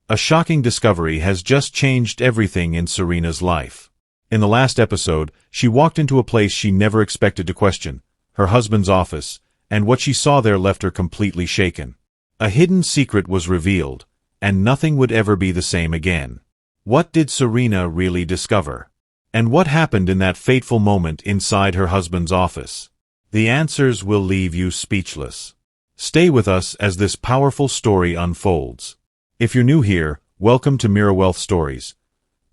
A shocking discovery has just changed everything in Serena's life. In the last episode, she walked into a place she never expected to question, her husband's office, and what she saw there left her completely shaken. A hidden secret was revealed, and nothing would ever be the same again. What did Serena really discover? And what happened in that fateful moment inside her husband's office? The answers will leave you speechless. Stay with us as this powerful story unfolds. If you're new here, welcome to Mirror Wealth Stories.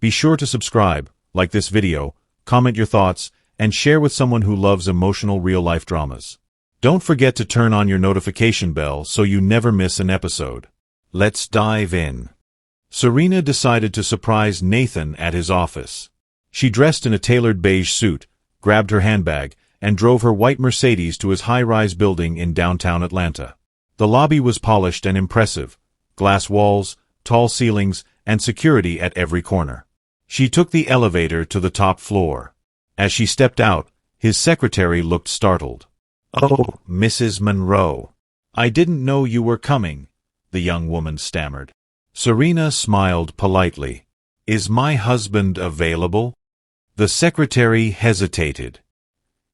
Be sure to subscribe, like this video, comment your thoughts, and share with someone who loves emotional real-life dramas. Don't forget to turn on your notification bell so you never miss an episode. Let's dive in. Serena decided to surprise Nathan at his office. She dressed in a tailored beige suit, grabbed her handbag, and drove her white Mercedes to his high-rise building in downtown Atlanta. The lobby was polished and impressive, glass walls, tall ceilings, and security at every corner. She took the elevator to the top floor. As she stepped out, his secretary looked startled. "Oh, Mrs. Monroe. I didn't know you were coming," the young woman stammered. Serena smiled politely. "Is my husband available?" The secretary hesitated.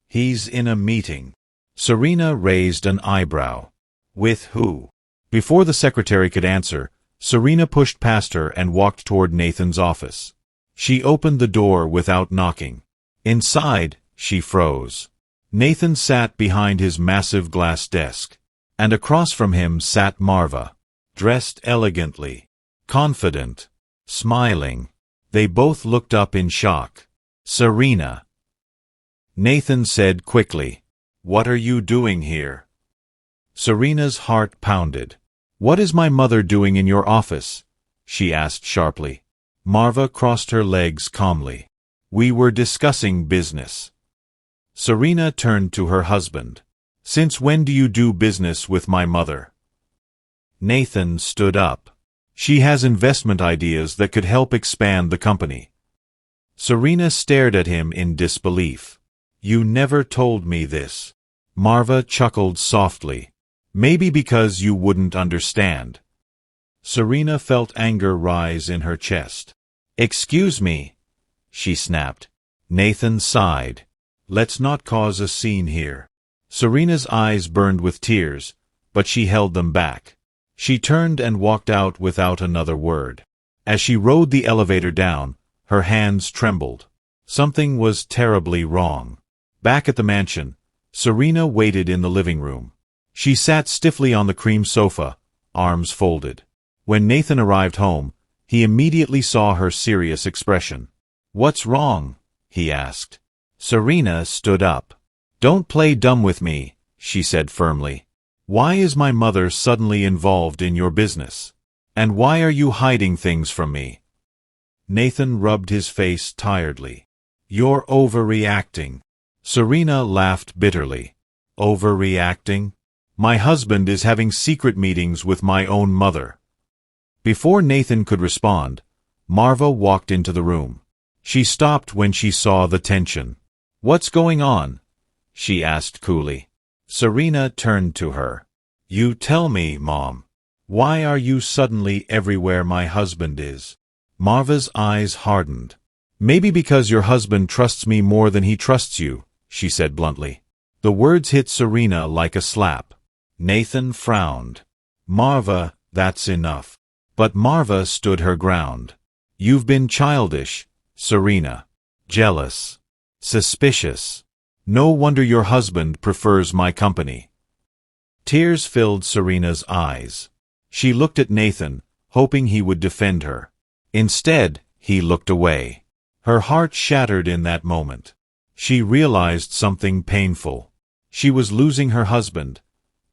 "He's in a meeting." Serena raised an eyebrow. "With who?" Before the secretary could answer, Serena pushed past her and walked toward Nathan's office. She opened the door without knocking. Inside, she froze. Nathan sat behind his massive glass desk, and across from him sat Marva, dressed elegantly, confident, smiling. They both looked up in shock. "Serena," Nathan said quickly, "what are you doing here?" Serena's heart pounded. "What is my mother doing in your office?" she asked sharply. Marva crossed her legs calmly. "We were discussing business." Serena turned to her husband. "Since when do you do business with my mother?" Nathan stood up. "She has investment ideas that could help expand the company." Serena stared at him in disbelief. "You never told me this." Marva chuckled softly. "Maybe because you wouldn't understand." Serena felt anger rise in her chest. "Excuse me," she snapped. Nathan sighed. "Let's not cause a scene here." Serena's eyes burned with tears, but she held them back. She turned and walked out without another word. As she rode the elevator down, her hands trembled. Something was terribly wrong. Back at the mansion, Serena waited in the living room. She sat stiffly on the cream sofa, arms folded. When Nathan arrived home, he immediately saw her serious expression. "What's wrong?" he asked. Serena stood up. "Don't play dumb with me," she said firmly. "Why is my mother suddenly involved in your business? And why are you hiding things from me?" Nathan rubbed his face tiredly. "You're overreacting." Serena laughed bitterly. "Overreacting? My husband is having secret meetings with my own mother." Before Nathan could respond, Marva walked into the room. She stopped when she saw the tension. "What's going on?" she asked coolly. Serena turned to her. "You tell me, Mom. Why are you suddenly everywhere my husband is?" Marva's eyes hardened. "Maybe because your husband trusts me more than he trusts you," she said bluntly. The words hit Serena like a slap. Nathan frowned. "Marva, that's enough." But Marva stood her ground. "You've been childish, Serena. Jealous. Suspicious. No wonder your husband prefers my company." Tears filled Serena's eyes. She looked at Nathan, hoping he would defend her. Instead, he looked away. Her heart shattered in that moment. She realized something painful. She was losing her husband,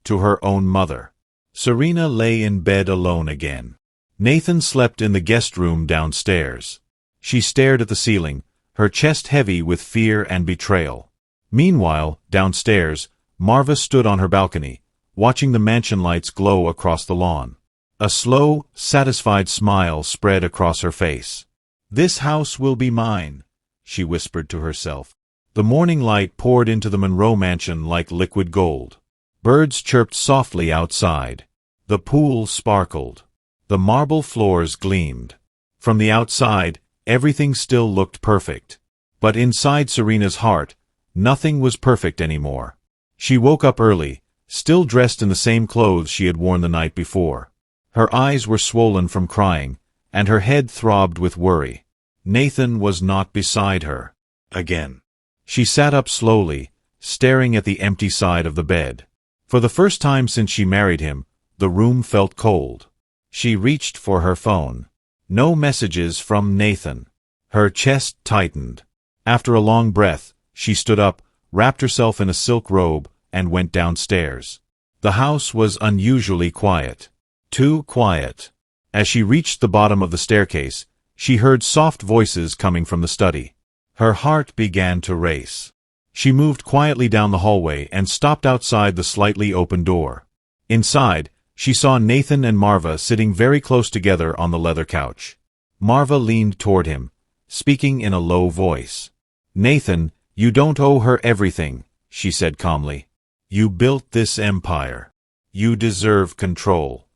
to her own mother. Serena lay in bed alone again. Nathan slept in the guest room downstairs. She stared at the ceiling, her chest heavy with fear and betrayal. Meanwhile, downstairs, Marva stood on her balcony, watching the mansion lights glow across the lawn. A slow, satisfied smile spread across her face. "This house will be mine," she whispered to herself. The morning light poured into the Monroe mansion like liquid gold. Birds chirped softly outside. The pool sparkled. The marble floors gleamed. From the outside, everything still looked perfect. But inside Serena's heart, nothing was perfect anymore. She woke up early, still dressed in the same clothes she had worn the night before. Her eyes were swollen from crying, and her head throbbed with worry. Nathan was not beside her. Again. She sat up slowly, staring at the empty side of the bed. For the first time since she married him, the room felt cold. She reached for her phone. No messages from Nathan. Her chest tightened. After a long breath, she stood up, wrapped herself in a silk robe, and went downstairs. The house was unusually quiet. Too quiet. As she reached the bottom of the staircase, she heard soft voices coming from the study. Her heart began to race. She moved quietly down the hallway and stopped outside the slightly open door. Inside, she saw Nathan and Marva sitting very close together on the leather couch. Marva leaned toward him, speaking in a low voice. "Nathan, you don't owe her everything," she said calmly. "You built this empire. You deserve control."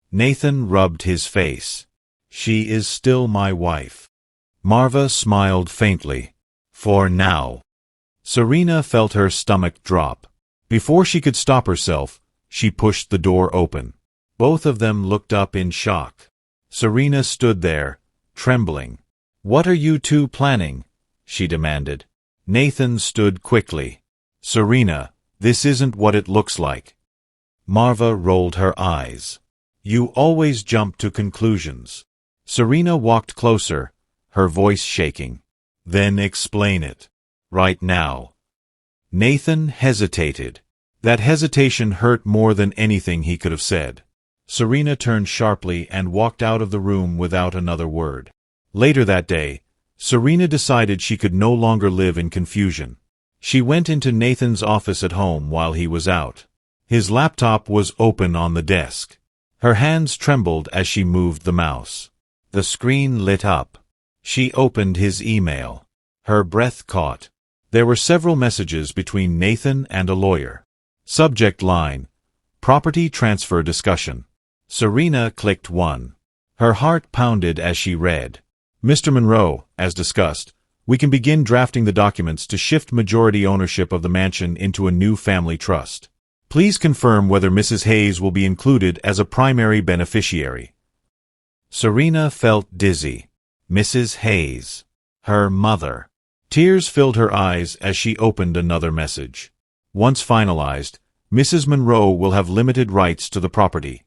Nathan rubbed his face. "She is still my wife." Marva smiled faintly. "For now." Serena felt her stomach drop. Before she could stop herself, she pushed the door open. Both of them looked up in shock. Serena stood there, trembling. "What are you two planning?" she demanded. Nathan stood quickly. "Serena, this isn't what it looks like." Marva rolled her eyes. "You always jump to conclusions." Serena walked closer, her voice shaking. "Then explain it. Right now." Nathan hesitated. That hesitation hurt more than anything he could have said. Serena turned sharply and walked out of the room without another word. Later that day, Serena decided she could no longer live in confusion. She went into Nathan's office at home while he was out. His laptop was open on the desk. Her hands trembled as she moved the mouse. The screen lit up. She opened his email. Her breath caught. There were several messages between Nathan and a lawyer. Subject line: Property Transfer Discussion. Serena clicked one. Her heart pounded as she read. "Mr. Monroe, as discussed, we can begin drafting the documents to shift majority ownership of the mansion into a new family trust. Please confirm whether Mrs. Hayes will be included as a primary beneficiary." Serena felt dizzy. Mrs. Hayes. Her mother. Tears filled her eyes as she opened another message. Once finalized, Mrs. Monroe will have limited rights to the property.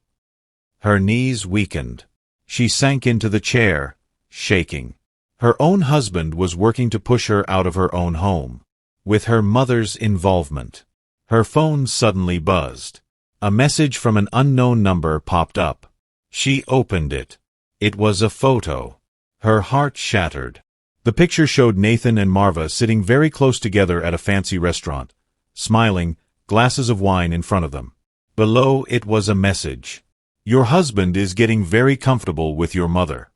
Her knees weakened. She sank into the chair, shaking. Her own husband was working to push her out of her own home. With her mother's involvement. Her phone suddenly buzzed. A message from an unknown number popped up. She opened it. It was a photo. Her heart shattered. The picture showed Nathan and Marva sitting very close together at a fancy restaurant, smiling, glasses of wine in front of them. Below it was a message. "Your husband is getting very comfortable with your mother."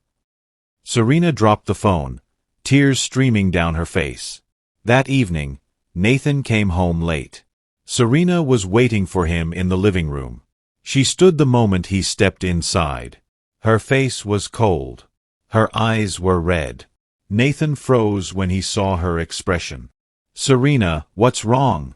Serena dropped the phone, tears streaming down her face. That evening, Nathan came home late. Serena was waiting for him in the living room. She stood the moment he stepped inside. Her face was cold. Her eyes were red. Nathan froze when he saw her expression. "Serena, what's wrong?"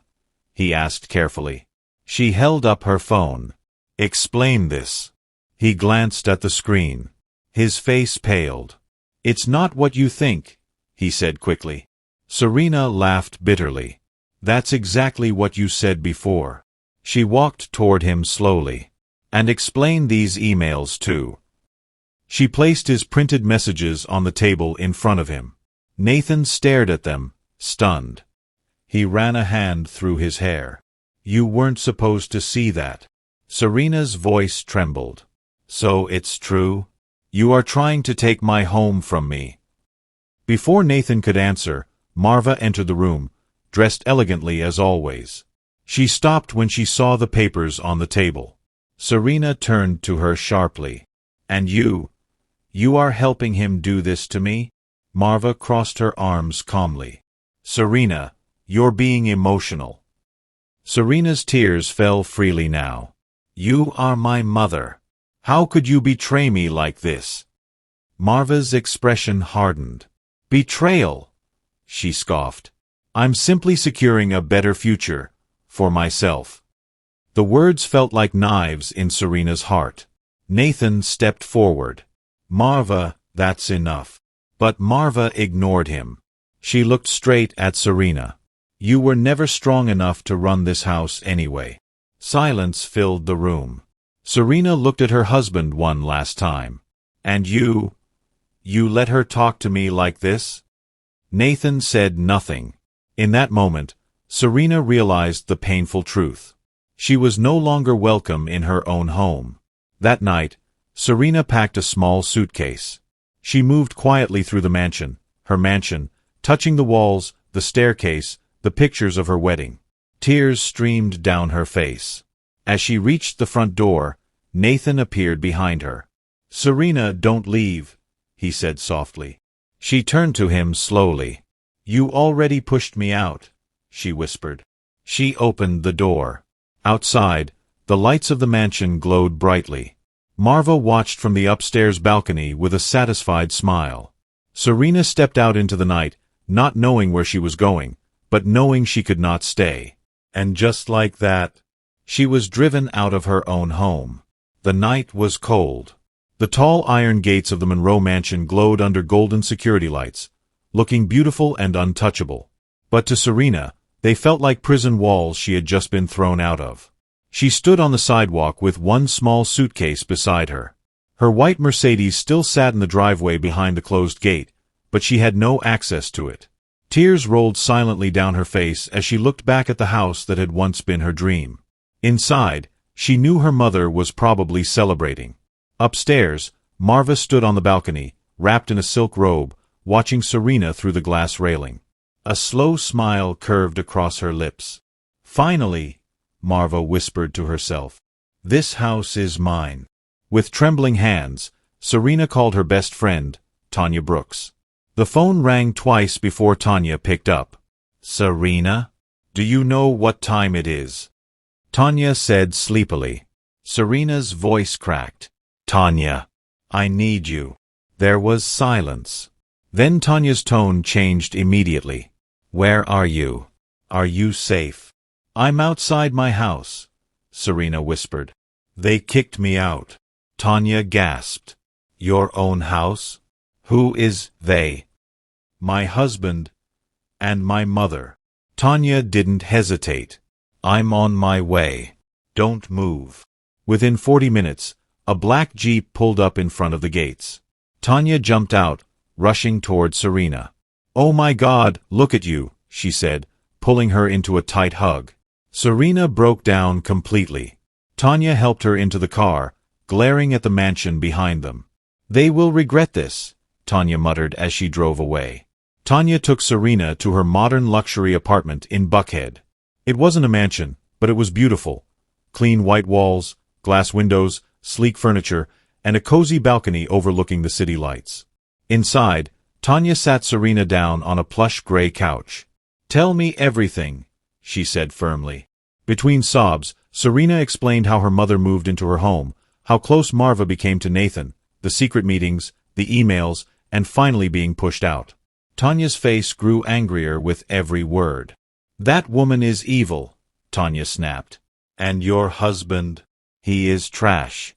he asked carefully. She held up her phone. "Explain this." He glanced at the screen. His face paled. "It's not what you think," he said quickly. Serena laughed bitterly. "That's exactly what you said before." She walked toward him slowly. "And explain these emails too." She placed his printed messages on the table in front of him. Nathan stared at them, stunned. He ran a hand through his hair. "You weren't supposed to see that." Serena's voice trembled. "So it's true? You are trying to take my home from me." Before Nathan could answer, Marva entered the room, dressed elegantly as always. She stopped when she saw the papers on the table. Serena turned to her sharply. "And you are helping him do this to me?" Marva crossed her arms calmly. "Serena, you're being emotional." Serena's tears fell freely now. "You are my mother." How could you betray me like this? Marva's expression hardened. Betrayal, she scoffed. I'm simply securing a better future for myself. The words felt like knives in Serena's heart. Nathan stepped forward. Marva, that's enough. But Marva ignored him. She looked straight at Serena. You were never strong enough to run this house anyway. Silence filled the room. Serena looked at her husband one last time. And you let her talk to me like this? Nathan said nothing. In that moment, Serena realized the painful truth. She was no longer welcome in her own home. That night, Serena packed a small suitcase. She moved quietly through her mansion, touching the walls, the staircase, the pictures of her wedding. Tears streamed down her face. As she reached the front door, Nathan appeared behind her. Serena, don't leave, he said softly. She turned to him slowly. You already pushed me out, she whispered. She opened the door. Outside, the lights of the mansion glowed brightly. Marva watched from the upstairs balcony with a satisfied smile. Serena stepped out into the night, not knowing where she was going, but knowing she could not stay. And just like that, she was driven out of her own home. The night was cold. The tall iron gates of the Monroe mansion glowed under golden security lights, looking beautiful and untouchable. But to Serena, they felt like prison walls she had just been thrown out of. She stood on the sidewalk with one small suitcase beside her. Her white Mercedes still sat in the driveway behind the closed gate, but she had no access to it. Tears rolled silently down her face as she looked back at the house that had once been her dream. Inside, she knew her mother was probably celebrating. Upstairs, Marva stood on the balcony, wrapped in a silk robe, watching Serena through the glass railing. A slow smile curved across her lips. Finally, Marva whispered to herself, this house is mine. With trembling hands, Serena called her best friend, Tanya Brooks. The phone rang twice before Tanya picked up. Serena? Do you know what time it is? Tanya said sleepily. Serena's voice cracked. Tanya, I need you. There was silence. Then Tanya's tone changed immediately. Where are you? Are you safe? I'm outside my house, Serena whispered. They kicked me out. Tanya gasped. Your own house? Who is they? My husband and my mother. Tanya didn't hesitate. I'm on my way. Don't move. Within 40 minutes, a black Jeep pulled up in front of the gates. Tanya jumped out, rushing toward Serena. Oh my God, look at you, she said, pulling her into a tight hug. Serena broke down completely. Tanya helped her into the car, glaring at the mansion behind them. They will regret this, Tanya muttered as she drove away. Tanya took Serena to her modern luxury apartment in Buckhead. It wasn't a mansion, but it was beautiful. Clean white walls, glass windows, sleek furniture, and a cozy balcony overlooking the city lights. Inside, Tanya sat Serena down on a plush gray couch. Tell me everything, she said firmly. Between sobs, Serena explained how her mother moved into her home, how close Marva became to Nathan, the secret meetings, the emails, and finally being pushed out. Tanya's face grew angrier with every word. That woman is evil, Tanya snapped. And your husband? He is trash.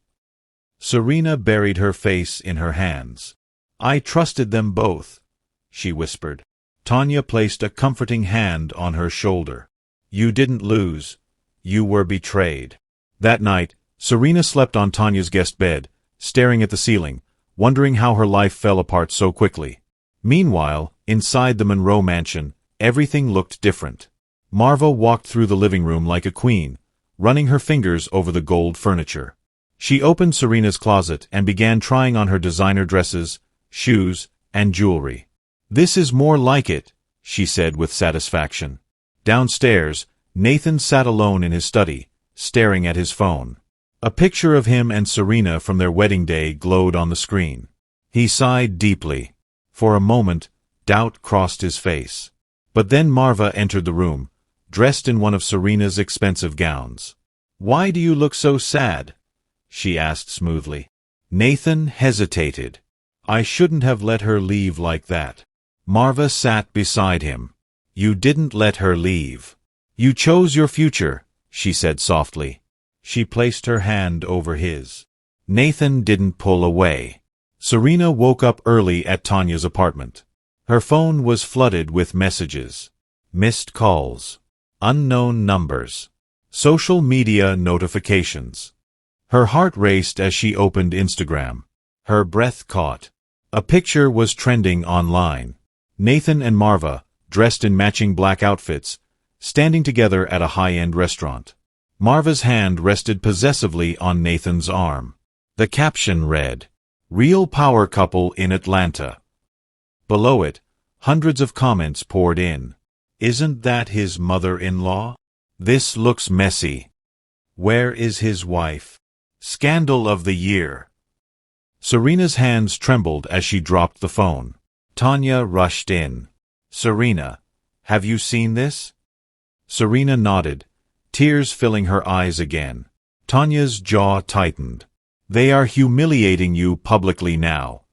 Serena buried her face in her hands. I trusted them both, she whispered. Tanya placed a comforting hand on her shoulder. You didn't lose. You were betrayed. That night, Serena slept on Tanya's guest bed, staring at the ceiling, wondering how her life fell apart so quickly. Meanwhile, inside the Monroe mansion, everything looked different. Marva walked through the living room like a queen, running her fingers over the gold furniture. She opened Serena's closet and began trying on her designer dresses, shoes, and jewelry. This is more like it, she said with satisfaction. Downstairs, Nathan sat alone in his study, staring at his phone. A picture of him and Serena from their wedding day glowed on the screen. He sighed deeply. For a moment, doubt crossed his face. But then Marva entered the room, dressed in one of Serena's expensive gowns. Why do you look so sad? she asked smoothly. Nathan hesitated. I shouldn't have let her leave like that. Marva sat beside him. You didn't let her leave. You chose your future, she said softly. She placed her hand over his. Nathan didn't pull away. Serena woke up early at Tanya's apartment. Her phone was flooded with messages. Missed calls. Unknown numbers. Social media notifications. Her heart raced as she opened Instagram. Her breath caught. A picture was trending online. Nathan and Marva, dressed in matching black outfits, standing together at a high-end restaurant. Marva's hand rested possessively on Nathan's arm. The caption read, "Real power couple in Atlanta." Below it, hundreds of comments poured in. Isn't that his mother-in-law? This looks messy. Where is his wife? Scandal of the year. Serena's hands trembled as she dropped the phone. Tanya rushed in. Serena, have you seen this? Serena nodded, tears filling her eyes again. Tanya's jaw tightened. They are humiliating you publicly now.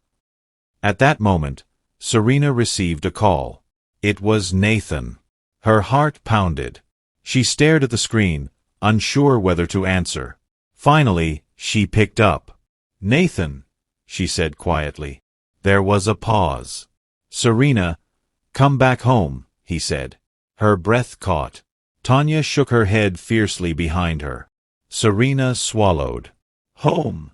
At that moment, Serena received a call. It was Nathan. Her heart pounded. She stared at the screen, unsure whether to answer. Finally, she picked up. Nathan, she said quietly. There was a pause. Serena, come back home, he said. Her breath caught. Tanya shook her head fiercely behind her. Serena swallowed. Home,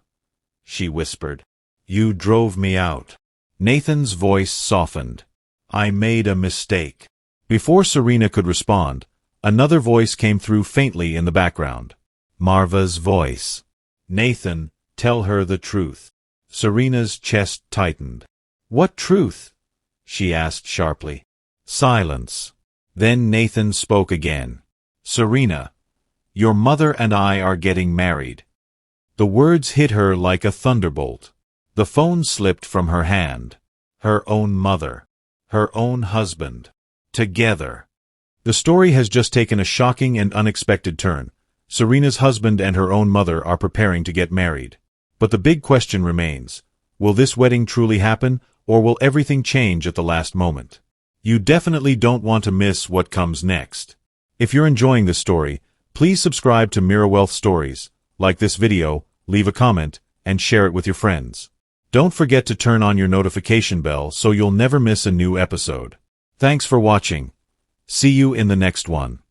she whispered. You drove me out. Nathan's voice softened. I made a mistake. Before Serena could respond, another voice came through faintly in the background. Marva's voice. Nathan, tell her the truth. Serena's chest tightened. What truth? She asked sharply. Silence. Then Nathan spoke again. Serena, your mother and I are getting married. The words hit her like a thunderbolt. The phone slipped from her hand. Her own mother. Her own husband. Together. The story has just taken a shocking and unexpected turn. Serena's husband and her own mother are preparing to get married. But the big question remains. Will this wedding truly happen, or will everything change at the last moment? You definitely don't want to miss what comes next. If you're enjoying this story, please subscribe to Mirror Wealth Stories, like this video, leave a comment, and share it with your friends. Don't forget to turn on your notification bell so you'll never miss a new episode. Thanks for watching. See you in the next one.